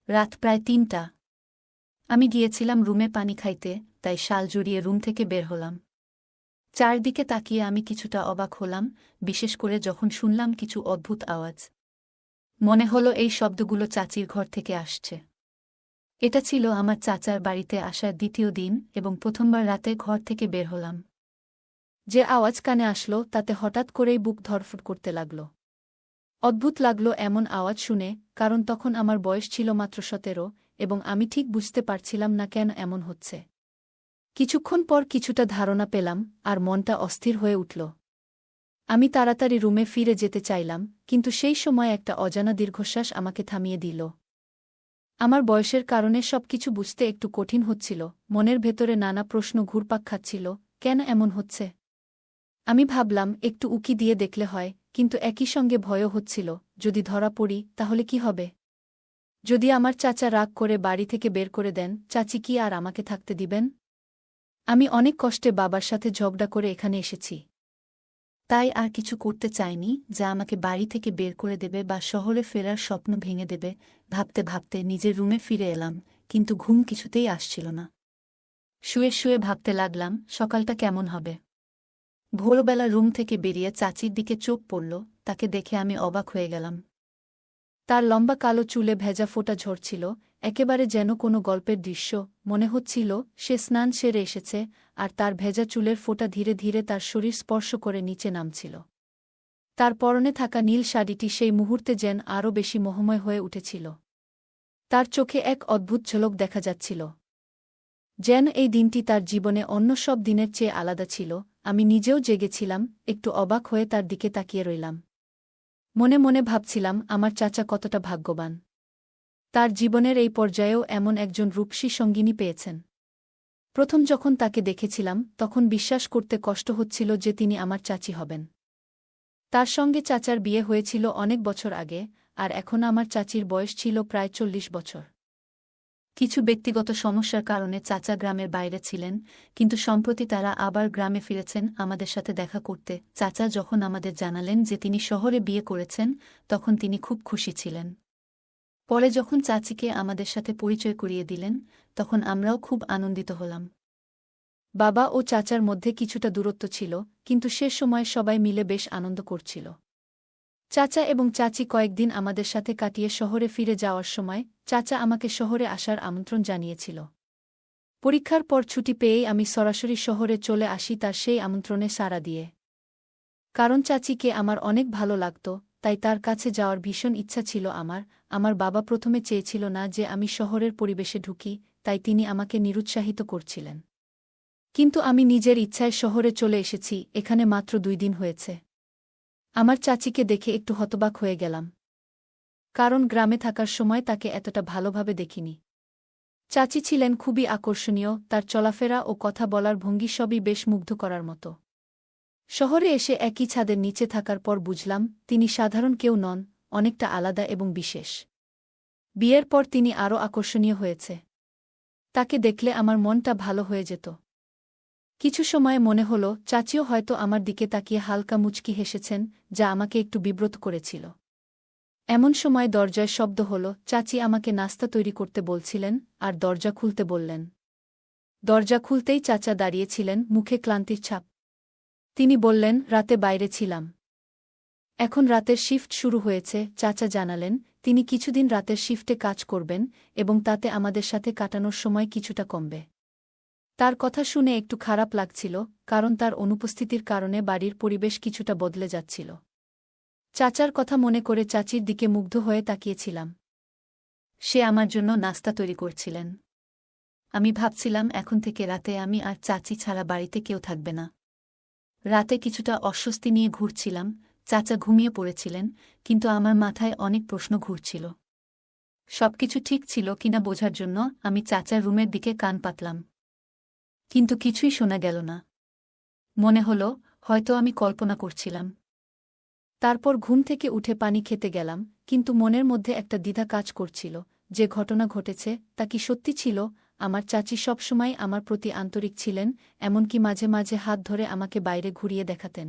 রাত প্রায় ৩টা। আমি গিয়েছিলাম রুমে পানি খাইতে, তাই শাল জড়িয়ে রুম থেকে বের হলাম। চারদিকে তাকিয়ে আমি কিছুটা অবাক হলাম, বিশেষ করে যখন শুনলাম কিছু অদ্ভুত আওয়াজ। মনে হলো এই শব্দগুলো চাচির ঘর থেকে আসছে। এটা ছিল আমার চাচার বাড়িতে আসার দ্বিতীয় দিন এবং প্রথমবার রাতে ঘর থেকে বের হলাম। যে আওয়াজ কানে আসলো তাতে হঠাৎ করেই বুক ধড়ফড় করতে লাগল। অদ্ভুত লাগলো এমন আওয়াজ শুনে, কারণ তখন আমার বয়স ছিল মাত্র ১৭ এবং আমি ঠিক বুঝতে পারছিলাম না কেন এমন হচ্ছে। কিছুক্ষণ পর কিছুটা ধারণা পেলাম, আর মনটা অস্থির হয়ে উঠল। আমি তাড়াতাড়ি রুমে ফিরে যেতে চাইলাম, কিন্তু সেই সময় একটা অজানা দীর্ঘশ্বাস আমাকে থামিয়ে দিল। আমার বয়সের কারণে সবকিছু বুঝতে একটু কঠিন হচ্ছিল, মনের ভেতরে নানা প্রশ্ন ঘুরপাক খাচ্ছিল, কেন এমন হচ্ছে? আমি ভাবলাম একটু উকি দিয়ে দেখলে হয়, কিন্তু একই সঙ্গে ভয়ও হচ্ছিল, যদি ধরা পড়ি তাহলে কি হবে? যদি আমার চাচা রাগ করে বাড়ি থেকে বের করে দেন, চাচি কি আর আমাকে থাকতে দিবেন? আমি অনেক কষ্টে বাবার সাথে ঝগড়া করে এখানে এসেছি। তাই আর কিছু করতে চাইনি যা আমাকে বাড়ি থেকে বের করে দেবে বা শহরে ফেরার স্বপ্ন ভেঙে দেবে। ভাবতে ভাবতে নিজের রুমে ফিরে এলাম, কিন্তু ঘুম কিছুতেই আসছিল না। শুয়ে শুয়ে ভাবতে লাগলাম সকালটা কেমন হবে। ভোরবেলা রুম থেকে বেরিয়ে চাচির দিকে চোখ পড়ল, তাকে দেখে আমি অবাক হয়ে গেলাম। তার লম্বা কালো চুলে ভেজা ফোঁটা ঝরছিল, একেবারে যেন কোনো গল্পের দৃশ্য। মনে হচ্ছিল সে স্নান সেরে এসেছে, আর তার ভেজা চুলের ফোঁটা ধীরে ধীরে তার শরীর স্পর্শ করে নিচে নামছিল। তার পরনে থাকা নীল শাড়িটি সেই মুহূর্তে যেন আরও বেশি মোহময় হয়ে উঠেছিল। তার চোখে এক অদ্ভুত ঝলক দেখা যাচ্ছিল, যেন এই দিনটি তার জীবনে অন্য সব দিনের চেয়ে আলাদা ছিল। আমি নিজেও জেগেছিলাম, একটু অবাক হয়ে তার দিকে তাকিয়ে রইলাম। মনে মনে ভাবছিলাম আমার চাচা কতটা ভাগ্যবান। তার জীবনের এই পর্যায়েও এমন একজন রূপসী সঙ্গিনী পেয়েছেন। প্রথম যখন তাকে দেখেছিলাম তখন বিশ্বাস করতে কষ্ট হচ্ছিল যে তিনি আমার চাচি হবেন। তার সঙ্গে চাচার বিয়ে হয়েছিল অনেক বছর আগে, আর এখন আমার চাচির বয়স ছিল প্রায় ৪০ বছর। কিছু ব্যক্তিগত সমস্যার কারণে চাচা গ্রামের বাইরে ছিলেন, কিন্তু সম্প্রতি তারা আবার গ্রামে ফিরেছেন আমাদের সাথে দেখা করতে। চাচা যখন আমাদের জানালেন যে তিনি শহরে বিয়ে করেছেন, তখন তিনি খুব খুশি ছিলেন। পরে যখন চাচিকে আমাদের সাথে পরিচয় করিয়ে দিলেন, তখন আমরাও খুব আনন্দিত হলাম। বাবা ও চাচার মধ্যে কিছুটা দূরত্ব ছিল, কিন্তু সে সময় সবাই মিলে বেশ আনন্দ করছিল। চাচা এবং চাচি কয়েকদিন আমাদের সাথে কাটিয়ে শহরে ফিরে যাওয়ার সময় চাচা আমাকে শহরে আসার আমন্ত্রণ জানিয়েছিল। পরীক্ষার পর ছুটি পেয়েই আমি সরাসরি শহরে চলে আসি তার সেই আমন্ত্রণে সাড়া দিয়ে। কারণ চাচিকে আমার অনেক ভালো লাগত, তাই তার কাছে যাওয়ার ভীষণ ইচ্ছা ছিল আমার। আমার বাবা প্রথমে চেয়েছিল না যে আমি শহরের পরিবেশে ঢুকি, তাই তিনি আমাকে নিরুৎসাহিত করছিলেন। কিন্তু আমি নিজের ইচ্ছায় শহরে চলে এসেছি, এখানে মাত্র ২ দিন হয়েছে। আমার চাচিকে দেখে একটু হতবাক হয়ে গেলাম, কারণ গ্রামে থাকার সময় তাকে এতটা ভালোভাবে দেখিনি। চাচি ছিলেন খুবই আকর্ষণীয়, তার চলাফেরা ও কথা বলার ভঙ্গি সবই বেশ মুগ্ধ করার মতো। শহরে এসে একই ছাদের নিচে থাকার পর বুঝলাম তিনি সাধারণ কেউ নন, অনেকটা আলাদা এবং বিশেষ। বিয়ের পর তিনি আরও আকর্ষণীয় হয়েছে। তাকে দেখলে আমার মনটা ভালো হয়ে যেত। কিছু সময় মনে হলো চাচিও হয়তো আমার দিকে তাকিয়ে হালকা মুচকি হেসেছেন, যা আমাকে একটু বিব্রত করেছিল। এমন সময় দরজায় শব্দ হল, চাচি আমাকে নাস্তা তৈরি করতে বলছিলেন আর দরজা খুলতে বললেন। দরজা খুলতেই চাচা দাঁড়িয়েছিলেন, মুখে ক্লান্তির ছাপ। তিনি বললেন, রাতে বাইরে ছিলাম। এখন রাতের শিফট শুরু হয়েছে। চাচা জানালেন তিনি কিছুদিন রাতের শিফটে কাজ করবেন এবং তাতে আমাদের সাথে কাটানোর সময় কিছুটা কমবে। তার কথা শুনে একটু খারাপ লাগছিল, কারণ তার অনুপস্থিতির কারণে বাড়ির পরিবেশ কিছুটা বদলে যাচ্ছিল। চাচার কথা মনে করে চাচির দিকে মুগ্ধ হয়ে তাকিয়েছিলাম। সে আমার জন্য নাস্তা তৈরি করছিলেন। আমি ভাবছিলাম এখন থেকে রাতে আমি আর চাচি ছাড়া বাড়িতে কেউ থাকবে না। রাতে কিছুটা অস্বস্তি নিয়ে ঘুরছিলাম। চাচা ঘুমিয়ে পড়েছিলেন, কিন্তু আমার মাথায় অনেক প্রশ্ন ঘুরছিল। সবকিছু ঠিক ছিল কিনা বোঝার জন্য আমি চাচার রুমের দিকে কান পাতলাম, কিন্তু কিছুই শোনা গেল না। মনে হলো হয়তো আমি কল্পনা করছিলাম। তারপর ঘুম থেকে উঠে পানি খেতে গেলাম, কিন্তু মনের মধ্যে একটা দ্বিধা কাজ করছিল, যে ঘটনা ঘটেছে তা কি সত্যি ছিল। আমার চাচি সবসময় আমার প্রতি আন্তরিক ছিলেন, এমনকি মাঝে মাঝে হাত ধরে আমাকে বাইরে ঘুরিয়ে দেখাতেন।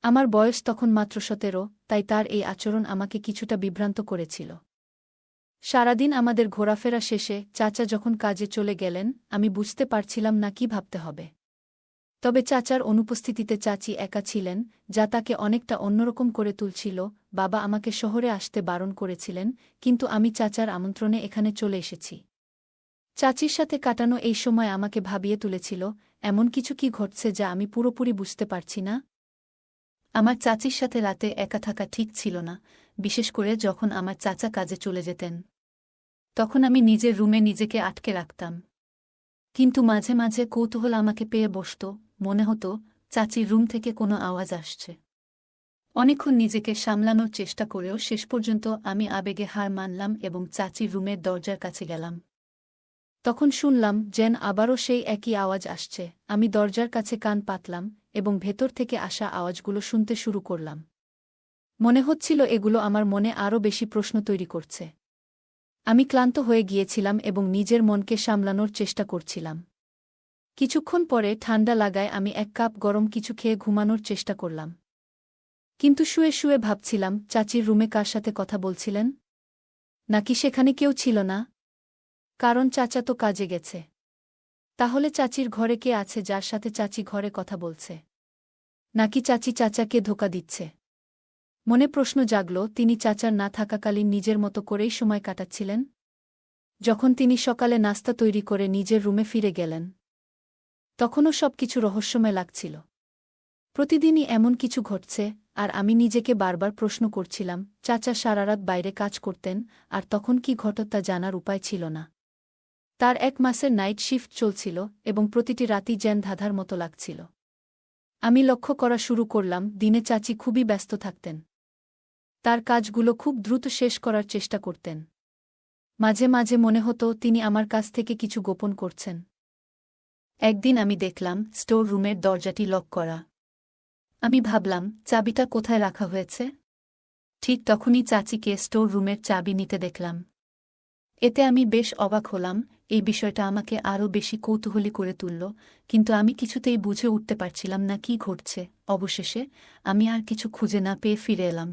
আমার বয়স তখন মাত্র ১৭, তাই তার এই আচরণ আমাকে কিছুটা বিভ্রান্ত করেছিল। সারাদিন আমাদের ঘোরাফেরা শেষে চাচা যখন কাজে চলে গেলেন আমি বুঝতে পারছিলাম না কি ভাবতে হবে। তবে চাচার অনুপস্থিতিতে চাচি একা ছিলেন, যা তাকে অনেকটা অন্যরকম করে তুলছিল। বাবা আমাকে শহরে আসতে বারণ করেছিলেন, কিন্তু আমি চাচার আমন্ত্রণে এখানে চলে এসেছি। চাচির সাথে কাটানো এই সময় আমাকে ভাবিয়ে তুলেছিল, এমন কিছু কি ঘটছে যা আমি পুরোপুরি বুঝতে পারছি না। আমার চাচির সাথে রাতে একা থাকা ঠিক ছিল না, বিশেষ করে যখন আমার চাচা কাজে চলে যেতেন। তখন আমি নিজের রুমে নিজেকে আটকে রাখতাম। কিন্তু মাঝে মাঝে কৌতূহল আমাকে পেয়ে বসত, মনে হতো চাচির রুম থেকে কোনো আওয়াজ আসছে। অনেকক্ষণ নিজেকে সামলানোর চেষ্টা করেও শেষ পর্যন্ত আমি আবেগে হার মানলাম এবং চাচির রুমের দরজার কাছে গেলাম। তখন শুনলাম যেন আবারও সেই একই আওয়াজ আসছে। আমি দরজার কাছে কান পাতলাম এবং ভেতর থেকে আসা আওয়াজগুলো শুনতে শুরু করলাম। মনে হচ্ছিল এগুলো আমার মনে আরও বেশি প্রশ্ন তৈরি করছে। আমি ক্লান্ত হয়ে গিয়েছিলাম এবং নিজের মনকে সামলানোর চেষ্টা করছিলাম। কিছুক্ষণ পরে ঠান্ডা লাগায় আমি এক কাপ গরম কিছু খেয়ে ঘুমানোর চেষ্টা করলাম। কিন্তু শুয়ে শুয়ে ভাবছিলাম, চাচির রুমে কার সাথে কথা বলছিলেন? নাকি সেখানে কেউ ছিল না? কারণ চাচা তো কাজে গেছে। তাহলে চাচির ঘরে কে আছে যার সাথে চাচি ঘরে কথা বলছে? নাকি চাচি চাচাকে ধোঁকা দিচ্ছে? মনে প্রশ্ন জাগল, তিনি চাচার না থাকাকালীন নিজের মতো করেই সময় কাটাচ্ছিলেন। যখন তিনি সকালে নাস্তা তৈরি করে নিজের রুমে ফিরে গেলেন, তখনও সবকিছু রহস্যময় লাগছিল। প্রতিদিনই এমন কিছু ঘটছে, আর আমি নিজেকে বারবার প্রশ্ন করছিলাম, চাচা সারারাত বাইরে কাজ করতেন, আর তখন কি ঘটত তা জানার উপায় ছিল না। তার 1 মাসের নাইট শিফট চলছিল এবং প্রতিটি রাতই যেন ধাঁধার মতো লাগছিল। আমি লক্ষ্য করা শুরু করলাম, দিনে চাচি খুবই ব্যস্ত থাকতেন। তার কাজগুলো খুব দ্রুত শেষ করার চেষ্টা করতেন। মাঝে মাঝে মনে হতো তিনি আমার কাছ থেকে কিছু গোপন করছেন। একদিন আমি দেখলাম স্টোর রুমের দরজাটি লক করা। আমি ভাবলাম, চাবিটা কোথায় রাখা হয়েছে? ঠিক তখনই চাচিকে স্টোর রুমের চাবি নিতে দেখলাম। এতে আমি বেশ অবাক হলাম। এই বিষয়টা আমাকে আরও বেশি কৌতূহলী করে তুলল, কিন্তু আমি কিছুতেই বুঝে উঠতে পারছিলাম না কি ঘটছে। অবশেষে আমি আর কিছু খুঁজে না পেয়ে ফিরে এলাম।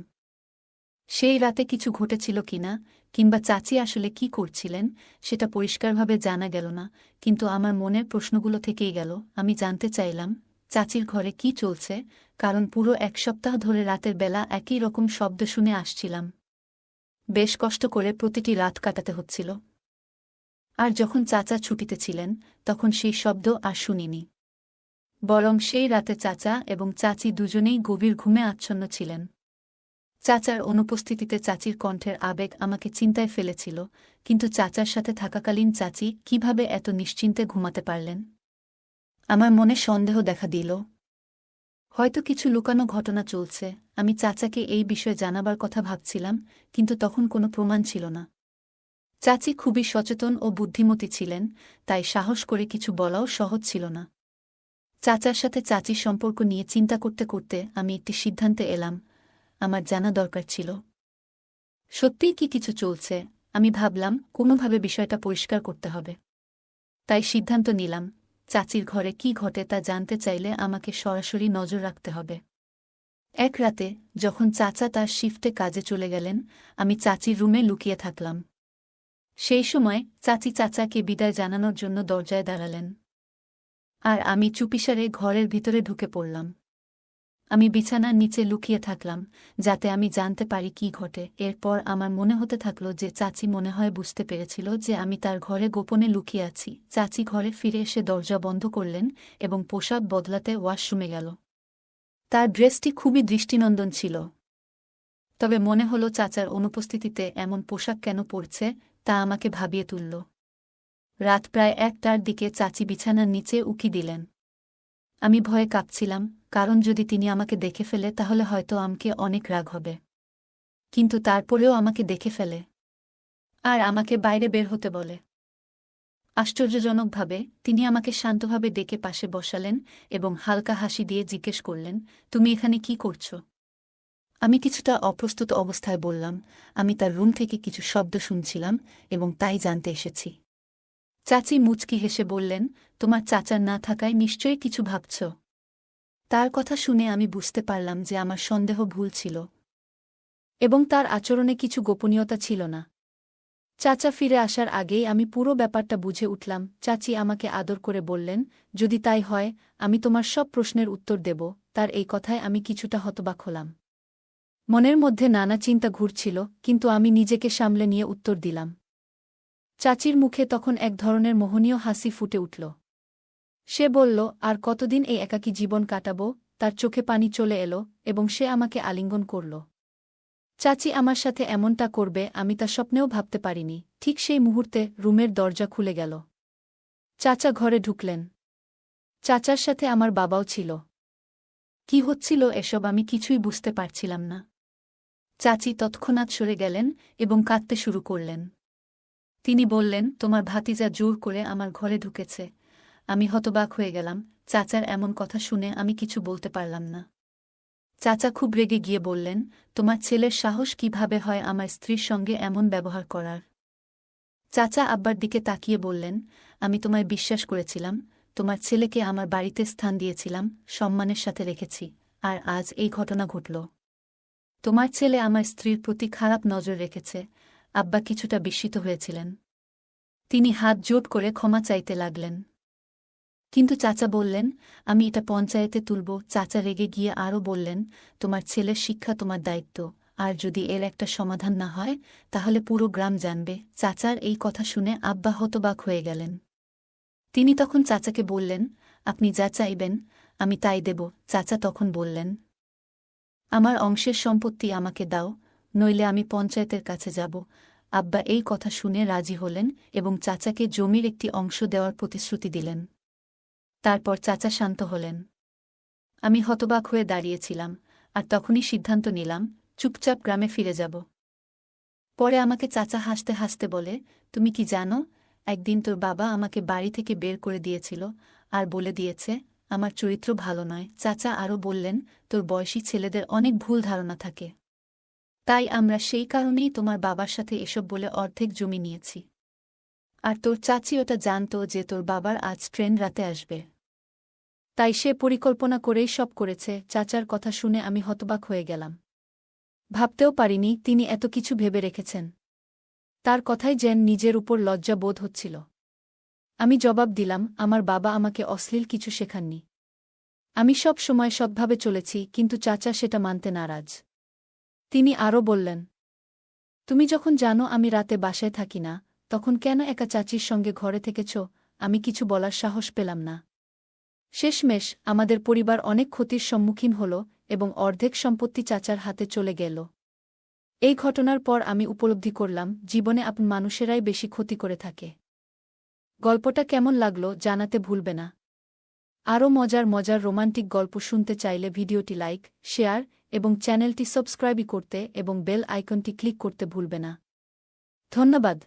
সেই রাতে কিছু ঘটেছিল কিনা, কিংবা চাচি আসলে কি করছিলেন, সেটা পরিষ্কারভাবে জানা গেল না, কিন্তু আমার মনের প্রশ্নগুলো থেকেই গেল। আমি জানতে চাইলাম চাচির ঘরে কি চলছে, কারণ পুরো 1 সপ্তাহ ধরে রাতের বেলা একই রকম শব্দ শুনে আসছিলাম। বেশ কষ্ট করে প্রতিটি রাত কাটাতে হচ্ছিল। আর যখন চাচা ছুটিতে ছিলেন, তখন সেই শব্দ আর শুনিনি। বরং সেই রাতে চাচা এবং চাচি দুজনেই গভীর ঘুমে আচ্ছন্ন ছিলেন। চাচার অনুপস্থিতিতে চাচির কণ্ঠের আবেগ আমাকে চিন্তায় ফেলেছিল, কিন্তু চাচার সাথে থাকাকালীন চাচি কিভাবে এত নিশ্চিন্তে ঘুমাতে পারলেন? আমার মনে সন্দেহ দেখা দিল। হয়তো কিছু লুকানো ঘটনা চলছে। আমি চাচাকে এই বিষয়ে জানাবার কথা ভাবছিলাম, কিন্তু তখন কোনো প্রমাণ ছিল না। চাচি খুবই সচেতন ও বুদ্ধিমতী ছিলেন, তাই সাহস করে কিছু বলাও সহজ ছিল না। চাচার সাথে চাচির সম্পর্ক নিয়ে চিন্তা করতে করতে আমি একটি সিদ্ধান্তে এলাম, আমার জানা দরকার ছিল। সত্যিই কি কিছু চলছে? আমি ভাবলাম কোনোভাবে বিষয়টা পরিষ্কার করতে হবে। তাই সিদ্ধান্ত নিলাম, চাচির ঘরে কি ঘটে তা জানতে চাইলে আমাকে সরাসরি নজর রাখতে হবে। এক রাতে যখন চাচা তার শিফটে কাজে চলে গেলেন, আমি চাচির রুমে লুকিয়ে থাকলাম। সেই সময় চাচি চাচাকে বিদায় জানানোর জন্য দরজায় দাঁড়ালেন। আর আমি চুপিসারে ঘরের ভিতরে ঢুকে পড়লাম। আমি বিছানার নিচে লুকিয়ে থাকলাম, যাতে আমি জানতে পারি কি ঘটে। এরপর আমার মনে হতে থাকলো যে চাচি মনে হয় বুঝতে পেরেছিল যে আমি তার ঘরে গোপনে লুকিয়ে আছি। চাচি ঘরে ফিরে এসে দরজা বন্ধ করলেন এবং পোশাক বদলাতে ওয়াশরুমে গেল। তার ড্রেসটি খুবই দৃষ্টিনন্দন ছিল। তবে মনে হলো চাচার অনুপস্থিতিতে এমন পোশাক কেন পরছে, তা আমাকে ভাবিয়ে তুলল। রাত প্রায় 1টার দিকে চাচি বিছানার নিচে উকি দিলেন। আমি ভয়ে কাঁপছিলাম, কারণ যদি তিনি আমাকে দেখে ফেলে তাহলে হয়তো আমাকে অনেক রাগ হবে। কিন্তু তারপরেও আমাকে দেখে ফেলে আর আমাকে বাইরে বের হতে বলে। আশ্চর্যজনকভাবে তিনি আমাকে শান্তভাবে ডেকে পাশে বসালেন এবং হালকা হাসি দিয়ে জিজ্ঞেস করলেন, তুমি এখানে কি করছ? আমি কিছুটা অপ্রস্তুত অবস্থায় বললাম, আমি তার রুম থেকে কিছু শব্দ শুনছিলাম এবং তাই জানতে এসেছি। চাচি মুচকি হেসে বললেন, তোমার চাচার না থাকায় নিশ্চয়ই কিছু ভাবছ। তার কথা শুনে আমি বুঝতে পারলাম যে আমার সন্দেহ ভুল ছিল এবং তার আচরণে কিছু গোপনীয়তা ছিল না। চাচা ফিরে আসার আগেই আমি পুরো ব্যাপারটা বুঝে উঠলাম। চাচি আমাকে আদর করে বললেন, যদি তাই হয় আমি তোমার সব প্রশ্নের উত্তর দেব। তার এই কথায় আমি কিছুটা হতবাক হলাম। মনের মধ্যে নানা চিন্তা ঘুরছিল, কিন্তু আমি নিজেকে সামলে নিয়ে উত্তর দিলাম। চাচির মুখে তখন এক ধরনের মোহনীয় হাসি ফুটে উঠল। সে বলল, আর কতদিন এই একাকী জীবন কাটাব? তার চোখে পানি চলে এলো এবং সে আমাকে আলিঙ্গন করল। চাচি আমার সাথে এমনটা করবে আমি তা স্বপ্নেও ভাবতে পারিনি। ঠিক সেই মুহূর্তে রুমের দরজা খুলে গেল। চাচা ঘরে ঢুকলেন। চাচার সাথে আমার বাবাও ছিল। কি হচ্ছিল এসব আমি কিছুই বুঝতে পারছিলাম না। চাচি তৎক্ষণাৎ সরে গেলেন এবং কাঁদতে শুরু করলেন। তিনি বললেন, তোমার ভাতিজা জোর করে আমার ঘরে ঢুকেছে। আমি হতবাক হয়ে গেলাম। চাচার এমন কথা শুনে আমি কিছু বলতে পারলাম না। চাচা খুব রেগে গিয়ে বললেন, তোমার ছেলের সাহস কিভাবে হয় আমার স্ত্রীর সঙ্গে এমন ব্যবহার করার? চাচা আব্বার দিকে তাকিয়ে বললেন, আমি তোমায় বিশ্বাস করেছিলাম, তোমার ছেলেকে আমার বাড়িতে স্থান দিয়েছিলাম, সম্মানের সাথে রেখেছি, আর আজ এই ঘটনা ঘটল। তোমার ছেলে আমার স্ত্রীর প্রতি খারাপ নজর রেখেছে। আব্বা কিছুটা বিস্মিত হয়েছিলেন। তিনি হাত জোট করে ক্ষমা চাইতে লাগলেন। কিন্তু চাচা বললেন, আমি এটা পঞ্চায়েতে তুলব। চাচা রেগে গিয়ে আরও বললেন, তোমার ছেলের শিক্ষা তোমার দায়িত্ব, আর যদি এর একটা সমাধান না হয় তাহলে পুরো গ্রাম জানবে। চাচার এই কথা শুনে আব্বা হতবাক হয়ে গেলেন। তিনি তখন চাচাকে বললেন, আপনি যা চাইবেন আমি তাই দেব। চাচা তখন বললেন, আমার অংশের সম্পত্তি আমাকে দাও, নইলে আমি পঞ্চায়েতের কাছে যাব। আব্বা এই কথা শুনে রাজি হলেন এবং চাচাকে জমির একটি অংশ দেওয়ার প্রতিশ্রুতি দিলেন। তারপর চাচা শান্ত হলেন। আমি হতবাক হয়ে দাঁড়িয়েছিলাম, আর তখনই সিদ্ধান্ত নিলাম, চুপচাপ গ্রামে ফিরে যাব। পরে আমাকে চাচা হাসতে হাসতে বলে, তুমি কি জানো, একদিন তোর বাবা আমাকে বাড়ি থেকে বের করে দিয়েছিল, আর বলে দিয়েছে আমার চরিত্র ভালো নয়। চাচা আরও বললেন, তোর বয়সী ছেলেদের অনেক ভুল ধারণা থাকে, তাই আমরা সেই কারণেই তোমার বাবার সাথে এসব বলে অর্ধেক জমি নিয়েছি। আর তোর চাচি ওটা জানত যে তোর বাবার আজ ট্রেন রাতে আসবে, তাই সে পরিকল্পনা করেই সব করেছে। চাচার কথা শুনে আমি হতবাক হয়ে গেলাম। ভাবতেও পারিনি তিনি এত কিছু ভেবে রেখেছেন। তার কথায় যেন নিজের উপর লজ্জা বোধ হচ্ছিল। আমি জবাব দিলাম, আমার বাবা আমাকে অশ্লীল কিছু শেখাননি। আমি সব সময় সৎভাবে চলেছি, কিন্তু চাচা সেটা মানতে নারাজ। তিনি আরও বললেন, তুমি যখন জানো আমি রাতে বাসায় থাকি না, তখন কেন একা চাচির সঙ্গে ঘরে থেকেছ? আমি কিছু বলার সাহস পেলাম না। শেষমেশ আমাদের পরিবার অনেক ক্ষতির সম্মুখীন হল এবং অর্ধেক সম্পত্তি চাচার হাতে চলে গেল। এই ঘটনার পর আমি উপলব্ধি করলাম, জীবনে আপন মানুষেরাই বেশি ক্ষতি করে থাকে। গল্পটা কেমন লাগলো জানাতে ভুলবে না। আরও মজার মজার রোমান্টিক গল্প শুনতে চাইলে ভিডিওটি লাইক, শেয়ার এবং চ্যানেলটি সাবস্ক্রাইব করতে এবং বেল আইকনটি ক্লিক করতে ভুলবে না। ধন্যবাদ।